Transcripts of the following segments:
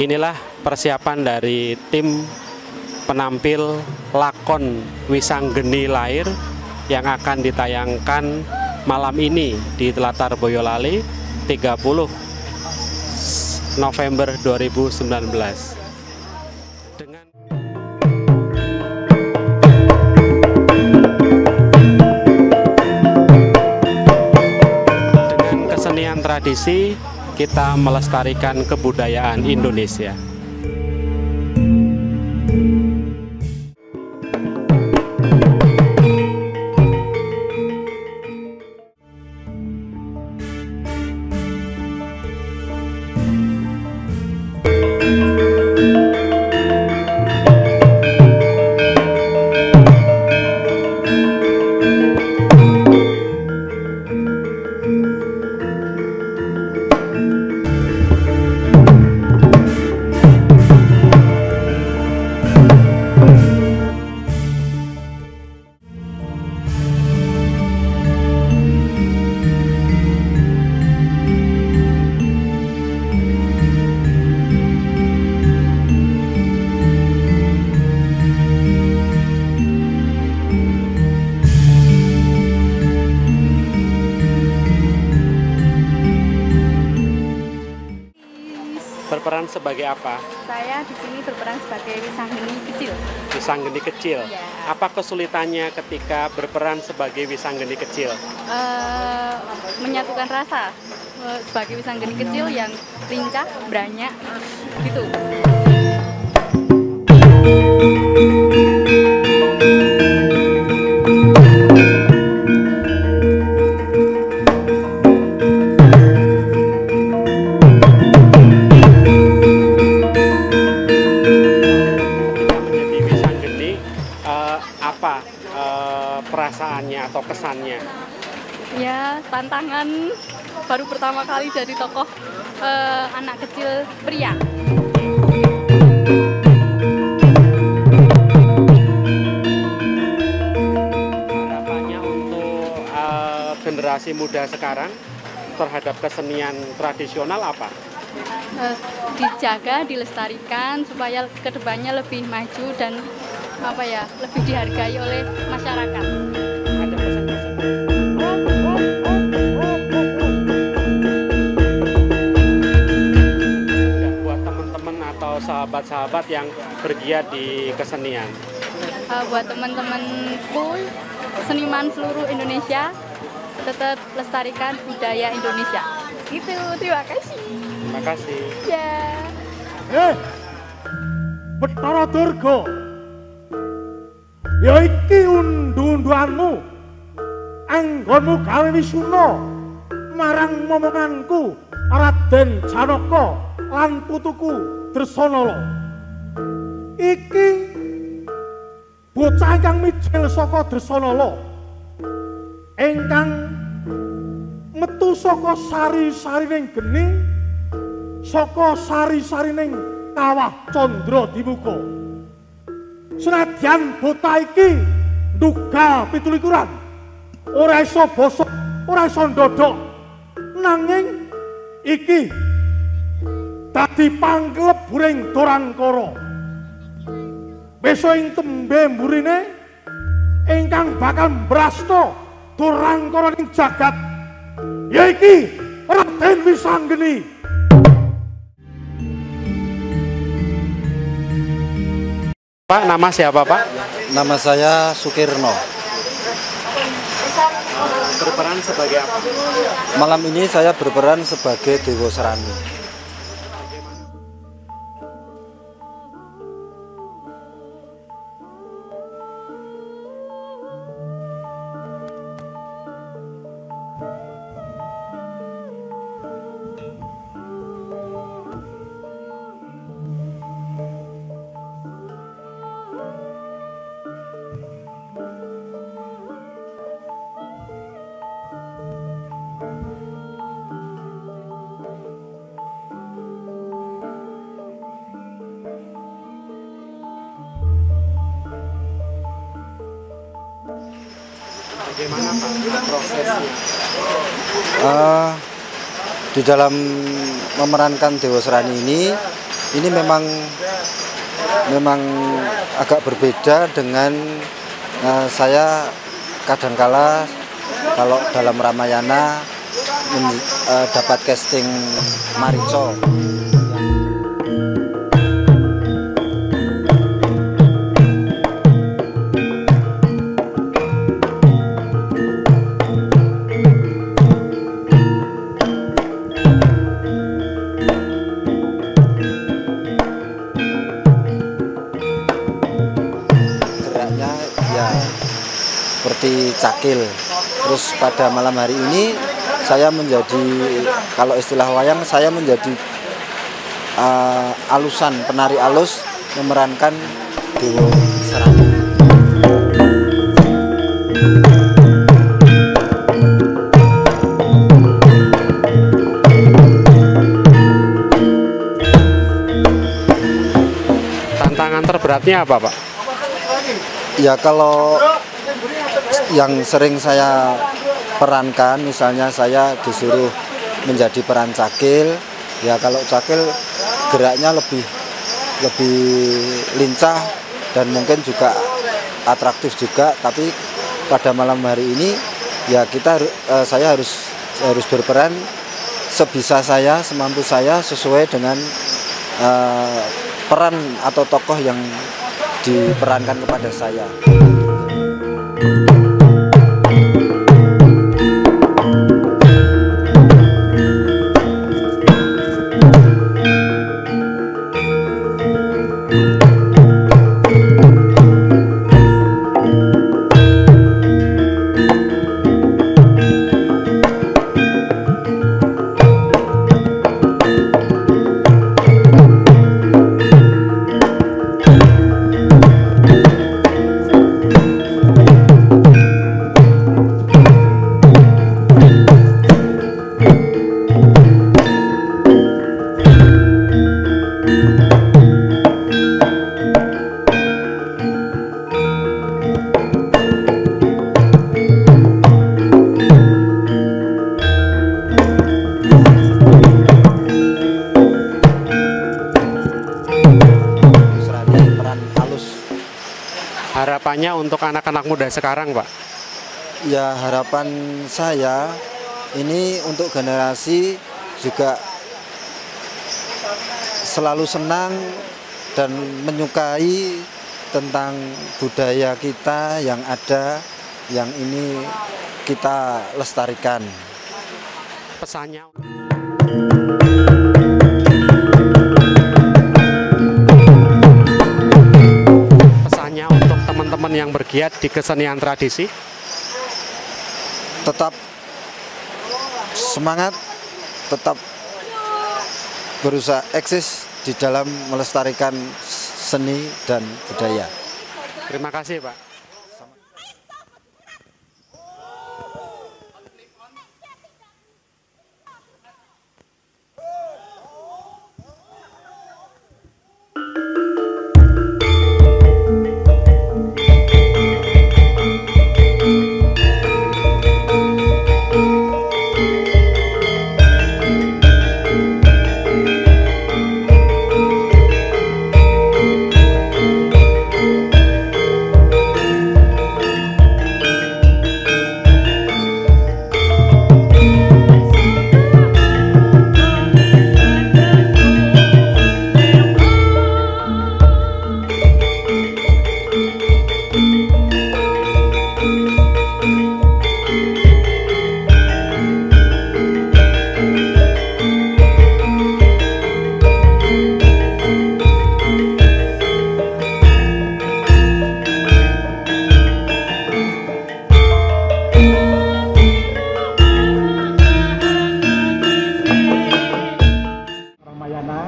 Inilah persiapan dari tim penampil lakon Wisanggeni Lair yang akan ditayangkan malam ini di Telatar Boyolali 30 November 2019. Dengan kesenian tradisi, kita melestarikan kebudayaan Indonesia. Berperan sebagai apa? Saya di sini berperan sebagai Wisanggeni kecil. Wisanggeni kecil. Iya. Apa kesulitannya ketika berperan sebagai Wisanggeni kecil? Menyatukan rasa sebagai Wisanggeni kecil yang lincah, beranyak, gitu. Apa perasaannya atau kesannya? Ya, tantangan baru pertama kali jadi tokoh anak kecil pria. Harapannya untuk generasi muda sekarang terhadap kesenian tradisional apa? Dijaga, dilestarikan supaya kedepannya lebih maju dan lebih dihargai oleh masyarakat. Ada pesan-pesan buat teman-teman atau sahabat-sahabat yang bergiat di kesenian? Buat teman-temanku, seniman seluruh Indonesia, tetap lestarikan budaya Indonesia. Gitu, terima kasih. Terima kasih. Ya. Bathara Durga, ya iki undu-unduanmu, anggonmu gawe wisuna marang momonganku Raden Janaka lan putuku Dresanala. Iki bocah ingkang mijil saka Dresanala, ingkang metu saka sari-sarining geni, saka sari-sarining kawah Candra Dimuka. Senadyan bocah iki nduga pitulikuran, ora iso basa, ora iso ndodhok, nanging iki dadi pangkleburing Dorangkara. Besok ing tembe mburine ingkang bakal mbrasta Dorangkara ing jagat, yaiki Raden Wisanggeni. Pak, nama siapa Pak? Nama saya Sukirno. Berperan sebagai apa? Malam ini saya berperan sebagai Dewa Serani. Bagaimana Pak prosesnya? di dalam memerankan Dewa Serani ini memang agak berbeda dengan saya kadangkala kalau dalam Ramayana dapat casting Marica. Seperti cakil. Terus pada malam hari ini saya menjadi, kalau istilah wayang, saya menjadi alusan, penari alus memerankan Dewa Serani. Tantangan terberatnya apa, Pak? Ya kalau yang sering saya perankan, misalnya saya disuruh menjadi peran cakil, ya kalau cakil geraknya lebih lincah dan mungkin juga atraktif juga, tapi pada malam hari ini ya saya harus berperan sebisa saya, semampu saya, sesuai dengan peran atau tokoh yang diperankan kepada saya. Harapannya untuk anak-anak muda sekarang, Pak? Ya, harapan saya ini untuk generasi juga selalu senang dan menyukai tentang budaya kita yang ada, yang ini kita lestarikan. Pesannya untuk teman-teman yang bergiat di kesenian tradisi? Tetap semangat, tetap berusaha eksis di dalam melestarikan seni dan budaya. Terima kasih, Pak.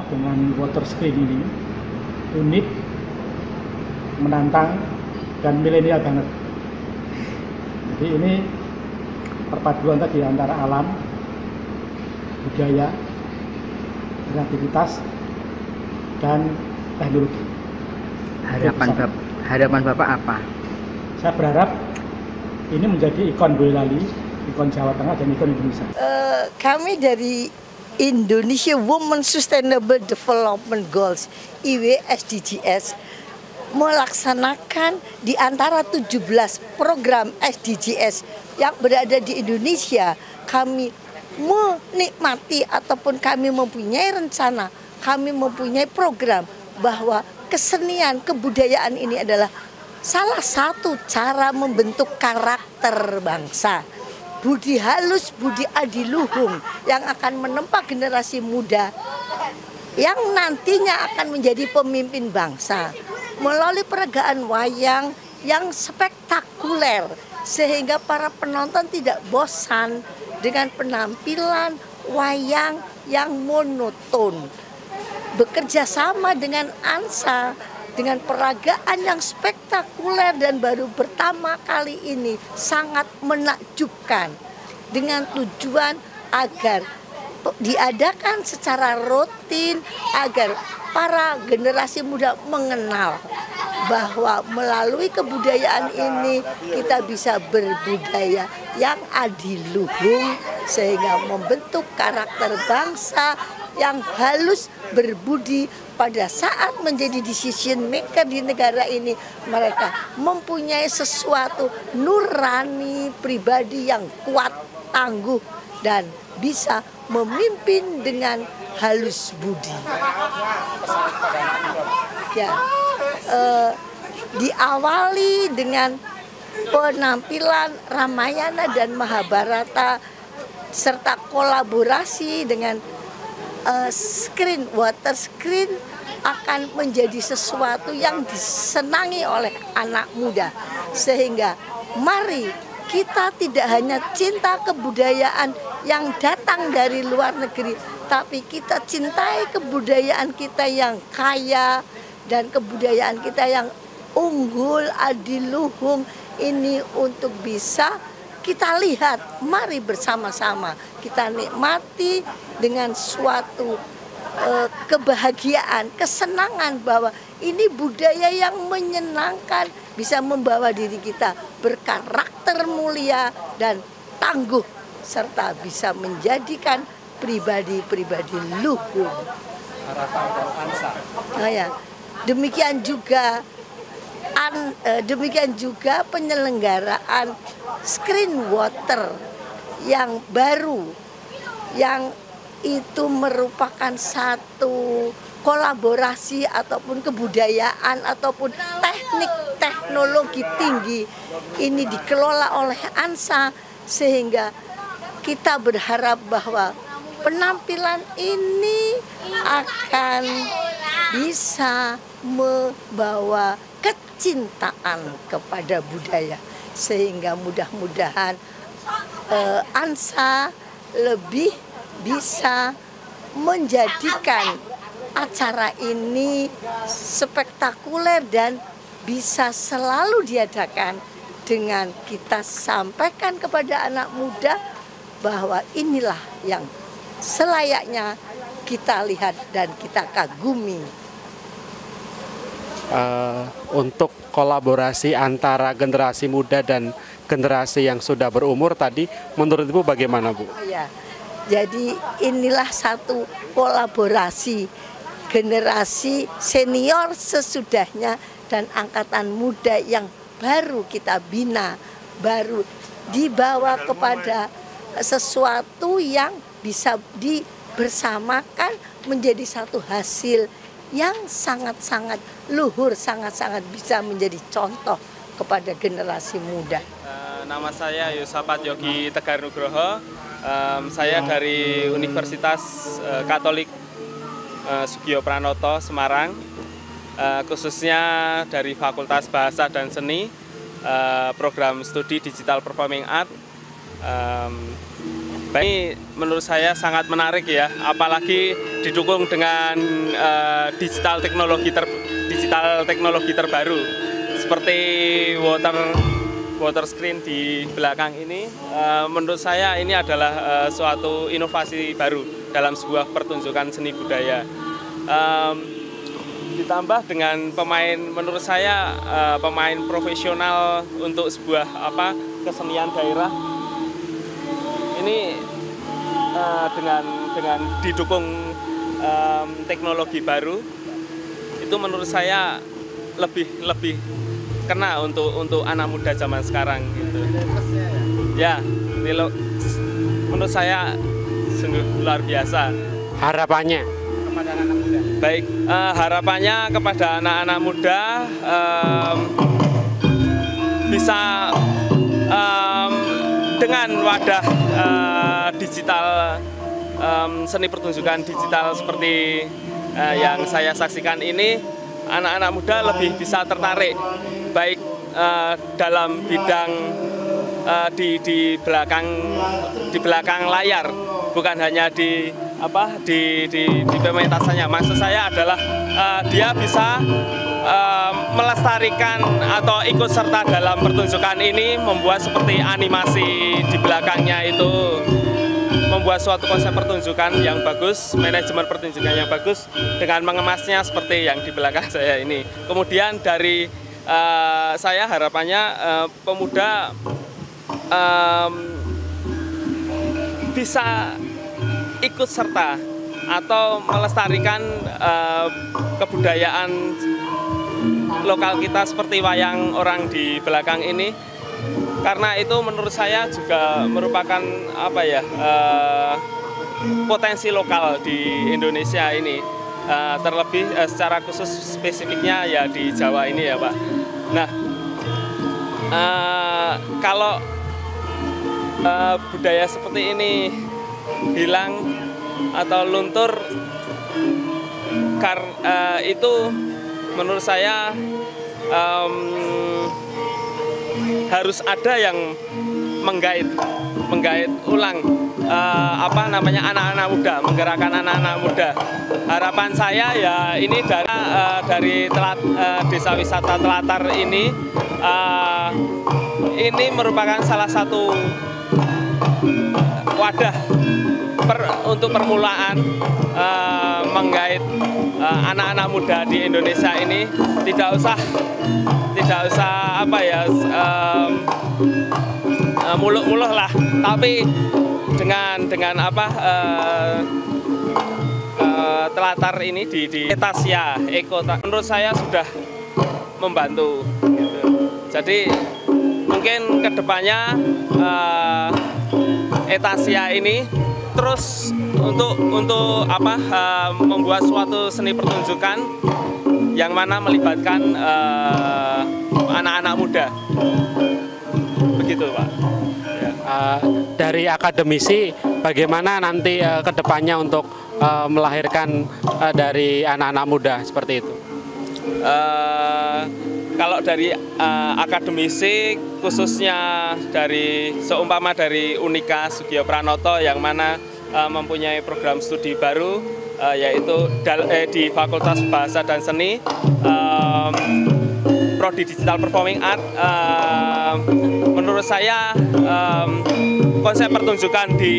Dengan water screen ini unik, menantang, dan milenial banget. Jadi ini perpaduan tadi antara alam, budaya, kreativitas, dan teknologi. Harapan Bapak apa? Saya berharap ini menjadi ikon Boyolali, ikon Jawa Tengah, dan ikon Indonesia. Kami dari Indonesia Women Sustainable Development Goals (IW SDGs) melaksanakan di antara 17 program SDGs yang berada di Indonesia. Kami menikmati ataupun kami mempunyai rencana, kami mempunyai program bahwa kesenian, kebudayaan ini adalah salah satu cara membentuk karakter bangsa. Budi halus, budi adiluhung yang akan menempa generasi muda yang nantinya akan menjadi pemimpin bangsa melalui peragaan wayang yang spektakuler sehingga para penonton tidak bosan dengan penampilan wayang yang monoton. Bekerja sama dengan ANSA dengan peragaan yang spektakuler dan baru pertama kali ini sangat menakjubkan dengan tujuan agar diadakan secara rutin agar para generasi muda mengenal bahwa melalui kebudayaan ini kita bisa berbudaya yang adiluhung sehingga membentuk karakter bangsa yang halus, berbudi. Pada saat menjadi decision maker di negara ini, mereka mempunyai sesuatu nurani pribadi yang kuat, tangguh, dan bisa memimpin dengan halus budi. Ya, diawali dengan penampilan Ramayana dan Mahabharata serta kolaborasi dengan water screen akan menjadi sesuatu yang disenangi oleh anak muda. Sehingga mari kita tidak hanya cinta kebudayaan yang datang dari luar negeri, tapi kita cintai kebudayaan kita yang kaya dan kebudayaan kita yang unggul, adiluhung ini untuk bisa kita lihat. Mari bersama-sama kita nikmati dengan suatu kebahagiaan, kesenangan bahwa ini budaya yang menyenangkan, bisa membawa diri kita berkarakter mulia dan tangguh serta bisa menjadikan pribadi-pribadi luhur. Nah ya, demikian juga penyelenggaraan screen water yang baru, yang itu merupakan satu kolaborasi ataupun kebudayaan ataupun teknik teknologi tinggi. Ini dikelola oleh ANSA sehingga kita berharap bahwa penampilan ini akan bisa membawa kecintaan kepada budaya sehingga mudah-mudahan ANSA lebih bisa menjadikan acara ini spektakuler dan bisa selalu diadakan dengan kita sampaikan kepada anak muda bahwa inilah yang selayaknya kita lihat dan kita kagumi. Untuk kolaborasi antara generasi muda dan generasi yang sudah berumur tadi, menurut Ibu bagaimana, Bu? Ya, jadi inilah satu kolaborasi generasi senior sesudahnya dan angkatan muda yang baru kita bina, baru dibawa kepada sesuatu yang bisa dibersamakan menjadi satu hasil yang sangat-sangat luhur, sangat-sangat bisa menjadi contoh kepada generasi muda. Nama saya Yusafat Yogi Tegar Nugroho. Saya dari Universitas Katolik Sugiyo Pranoto Semarang, khususnya dari Fakultas Bahasa dan Seni, program studi Digital Performing Art. Ini menurut saya sangat menarik ya, apalagi didukung dengan digital teknologi terbaru seperti water screen di belakang ini. Menurut saya ini adalah suatu inovasi baru dalam sebuah pertunjukan seni budaya. Ditambah dengan pemain, menurut saya pemain profesional untuk sebuah kesenian daerah. Ini dengan didukung teknologi baru, itu menurut saya lebih kena untuk anak muda zaman sekarang gitu. Ya, menurut saya sungguh luar biasa. Harapannya kepada anak-anak muda? Baik, harapannya kepada anak-anak muda bisa dengan wadah digital, seni pertunjukan digital seperti yang saya saksikan ini, anak-anak muda lebih bisa tertarik baik dalam bidang di belakang layar, bukan hanya di pementasannya. Maksud saya adalah dia bisa melestarikan atau ikut serta dalam pertunjukan ini, membuat seperti animasi di belakangnya itu, membuat suatu konsep pertunjukan yang bagus, manajemen pertunjukan yang bagus dengan mengemasnya seperti yang di belakang saya ini. Kemudian dari saya harapannya pemuda bisa ikut serta atau melestarikan kebudayaan lokal kita seperti wayang orang di belakang ini, karena itu menurut saya juga merupakan potensi lokal di Indonesia ini, terlebih secara khusus spesifiknya ya di Jawa ini ya Pak. Nah, kalau budaya seperti ini hilang atau luntur, itu menurut saya harus ada yang menggait ulang anak-anak muda, menggerakkan anak-anak muda. Harapan saya ya ini dari desa wisata Telatar ini merupakan salah satu wadah untuk permulaan menggait anak-anak muda di Indonesia ini. Tidak usah muluk-muluk lah, tapi dengan Telatar ini di Etasia Eko, menurut saya sudah membantu gitu. Jadi mungkin kedepannya Etasia ini terus untuk membuat suatu seni pertunjukan yang mana melibatkan anak-anak muda, begitu Pak. Ya. Dari akademisi, bagaimana nanti kedepannya untuk melahirkan dari anak-anak muda seperti itu? Kalau dari akademisi, khususnya seumpama dari Unika Sugio Pranoto yang mana mempunyai program studi baru, yaitu di Fakultas Bahasa dan Seni, Prodi Digital Performing Art. Menurut saya konsep pertunjukan di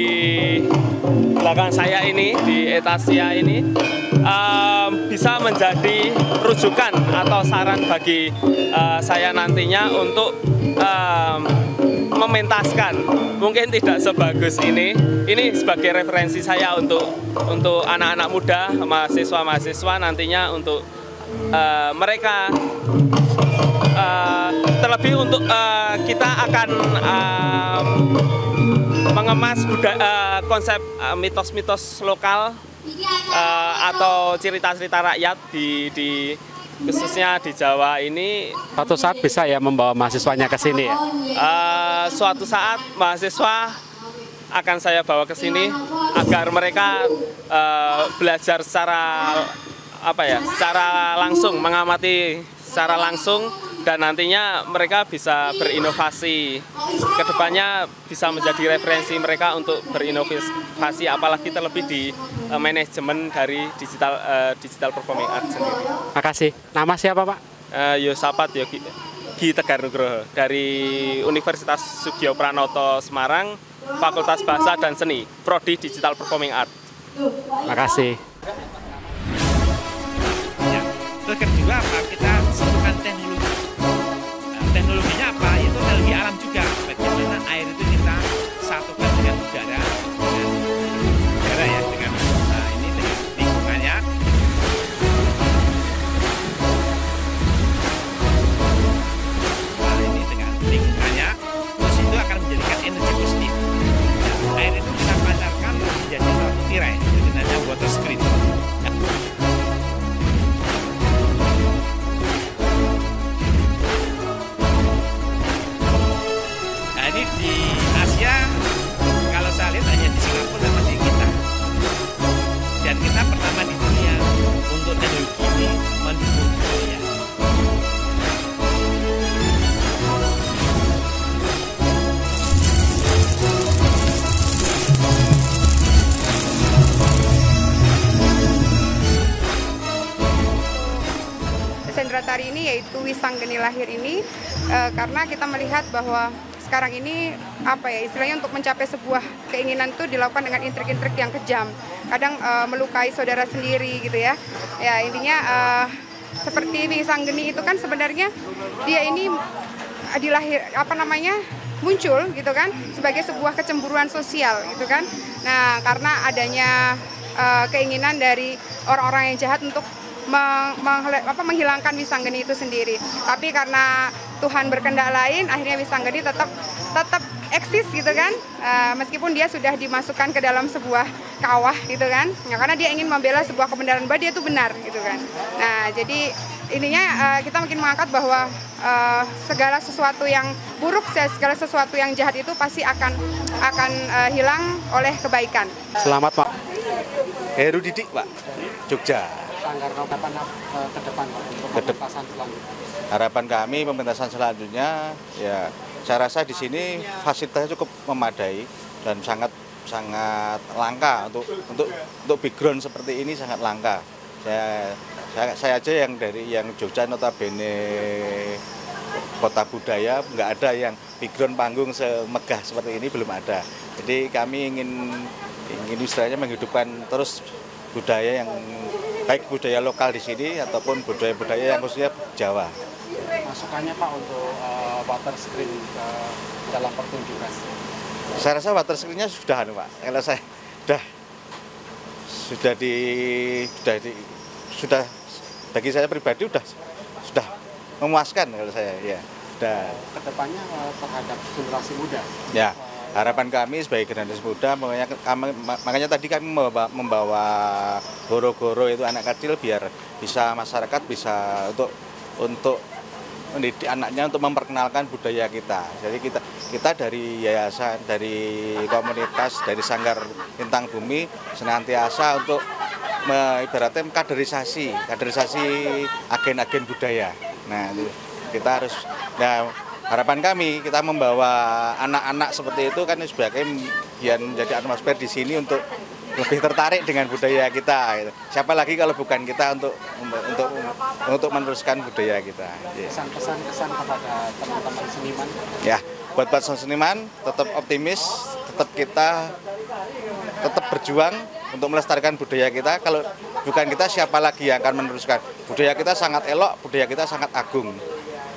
belakang saya ini, di Etasia ini, bisa menjadi rujukan atau saran bagi saya nantinya untuk mementaskan. Mungkin tidak sebagus ini sebagai referensi saya untuk anak-anak muda, mahasiswa-mahasiswa nantinya, untuk mereka terlebih untuk kita akan mengemas konsep mitos-mitos lokal atau cerita-cerita rakyat di khususnya di Jawa ini. Suatu saat bisa ya membawa mahasiswanya ke sini ya? Suatu saat mahasiswa akan saya bawa ke sini agar mereka belajar secara langsung, mengamati secara langsung, dan nantinya mereka bisa berinovasi. Kedepannya bisa menjadi referensi mereka untuk berinovasi, apalagi terlebih di manajemen dari digital performing art sendiri. Makasih. Nama siapa Pak? Yosapat Yogi Tegar Nugroho dari Universitas Sugio Pranoto Semarang, Fakultas Bahasa dan Seni, Prodi Digital Performing Art. Makasih. Terus kedua apa? Kita sentuhkan teknologi. Teknologinya apa? Itu teknologi alam juga. Bagaimana air itu kita satukan dengan udara, dengan hari ini, yaitu Wisanggeni Lahir ini, karena kita melihat bahwa sekarang ini istilahnya untuk mencapai sebuah keinginan itu dilakukan dengan intrik-intrik yang kejam, kadang melukai saudara sendiri gitu ya. Ya intinya seperti Wisanggeni itu kan sebenarnya dia ini muncul gitu kan sebagai sebuah kecemburuan sosial gitu kan. Nah, karena adanya keinginan dari orang-orang yang jahat untuk menghilangkan Wisanggeni itu sendiri. Tapi karena Tuhan berkehendak lain, akhirnya Wisanggeni tetap eksis gitu kan, meskipun dia sudah dimasukkan ke dalam sebuah kawah gitu kan. Nah, karena dia ingin membela sebuah kebenaran bahwa dia itu benar gitu kan. Nah, jadi intinya kita makin mengangkat bahwa segala sesuatu yang buruk, segala sesuatu yang jahat itu pasti akan hilang oleh kebaikan. Selamat Pak. Heru Didik Pak, Jogja. Harapan ke depan Pak untuk pementasan selanjutnya? Harapan kami pementasan selanjutnya ya saya rasa di sini fasilitasnya cukup memadai dan sangat langka untuk background seperti ini, sangat langka. Saya aja yang dari Jogja notabene kota budaya, nggak ada yang background panggung semegah seperti ini, belum ada. Jadi kami ingin istilahnya menghidupkan terus budaya yang baik budaya lokal di sini ataupun budaya-budaya yang khususnya Jawa. Masukannya Pak untuk water screen dalam pertunjukan? Saya rasa water screen-nya sudah Pak. Kalau saya sudah bagi saya pribadi sudah memuaskan kalau saya ya. Kedepannya terhadap generasi muda. Ya. Harapan kami sebagai generasi muda, makanya tadi kami membawa goro-goro itu anak kecil biar bisa masyarakat bisa untuk mendidik anaknya untuk memperkenalkan budaya kita. Jadi kita dari yayasan, dari komunitas, dari Sanggar Lintang Bumi senantiasa untuk ibaratnya kaderisasi agen-agen budaya. Nah, kita harus harapan kami kita membawa anak-anak seperti itu kan sebagai biar menjadi atmosfer di sini untuk lebih tertarik dengan budaya kita. Gitu. Siapa lagi kalau bukan kita untuk meneruskan budaya kita. Pesan-pesan kepada teman-teman seniman. Ya, buat seniman tetap optimis, tetap berjuang untuk melestarikan budaya kita. Kalau bukan kita, siapa lagi yang akan meneruskan? Budaya kita sangat elok, budaya kita sangat agung.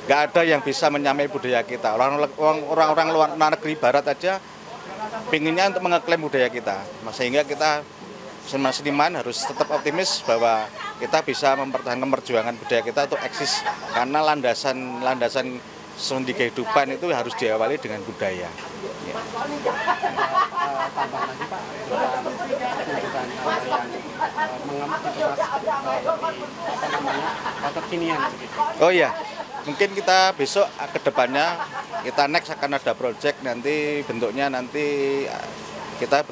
Nggak ada yang bisa menyamai budaya kita. Orang-orang luar negeri barat aja pinginnya untuk mengeklaim budaya kita. Sehingga kita seniman harus tetap optimis bahwa kita bisa mempertahankan perjuangan budaya kita untuk eksis. Karena landasan sendi kehidupan itu harus diawali dengan budaya. Ya. Tambah lagi Pak, pertunjukan yang kekinian begitu. Oh iya. Mungkin kita besok ke depannya kita next akan ada project nanti bentuknya kita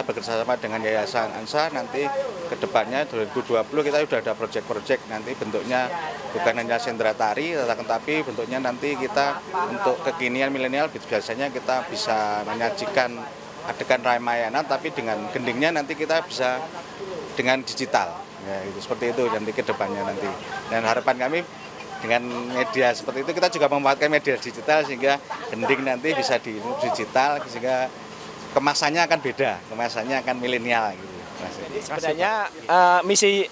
bekerja sama dengan Yayasan ANSA nanti ke depannya 2020 kita sudah ada project nanti bentuknya bukan hanya sendera tari tetapi bentuknya nanti kita untuk kekinian milenial biasanya kita bisa menyajikan adegan Ramayana tapi dengan gendingnya nanti kita bisa dengan digital ya itu seperti itu nanti ke depannya nanti dan harapan kami dengan media seperti itu kita juga memanfaatkan media digital sehingga gending nanti bisa di digital sehingga kemasannya akan beda, kemasannya akan milenial gitu. Sebenarnya misi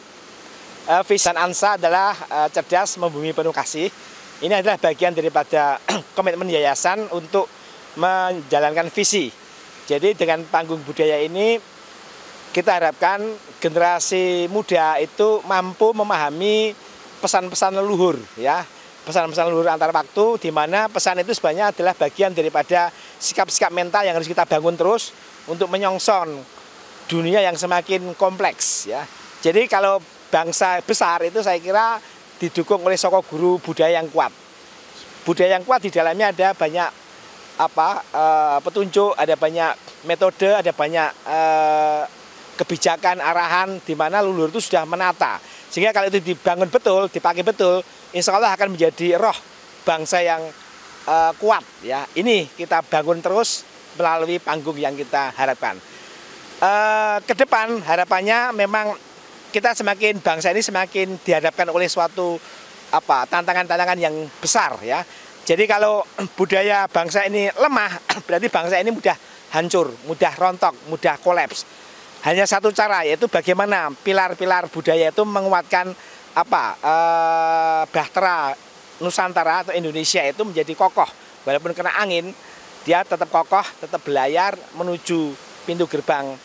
Visan ANSA adalah cerdas membumi penuh kasih. Ini adalah bagian daripada komitmen yayasan untuk menjalankan visi. Jadi dengan panggung budaya ini kita harapkan generasi muda itu mampu memahami pesan-pesan leluhur ya. Pesan-pesan leluhur antar waktu di mana pesan itu sebenarnya adalah bagian daripada sikap-sikap mental yang harus kita bangun terus untuk menyongsong dunia yang semakin kompleks ya. Jadi kalau bangsa besar itu saya kira didukung oleh sosok guru budaya yang kuat. Budaya yang kuat di dalamnya ada banyak petunjuk, ada banyak metode, ada banyak kebijakan arahan di mana leluhur itu sudah menata. Sehingga kalau itu dibangun betul, dipakai betul, insya Allah akan menjadi roh bangsa yang kuat. Ya, ini kita bangun terus melalui panggung yang kita harapkan. Ke depan harapannya memang kita bangsa ini semakin dihadapkan oleh suatu tantangan-tantangan yang besar ya. Jadi kalau budaya bangsa ini lemah, berarti bangsa ini mudah hancur, mudah rontok, mudah kolaps. Hanya satu cara, yaitu bagaimana pilar-pilar budaya itu menguatkan bahtera Nusantara atau Indonesia itu menjadi kokoh. Walaupun kena angin, dia tetap kokoh, tetap belayar menuju pintu gerbang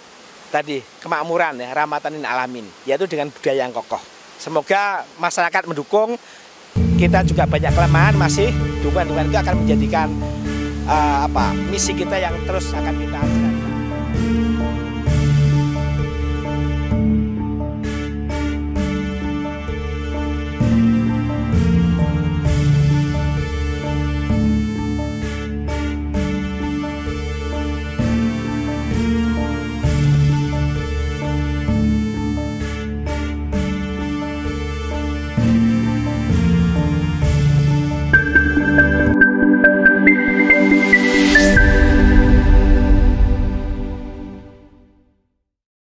tadi, kemakmuran ya, rahmatan lil alamin, yaitu dengan budaya yang kokoh. Semoga masyarakat mendukung. Kita juga banyak kelemahan masih, dukungan itu akan menjadikan misi kita yang terus akan kita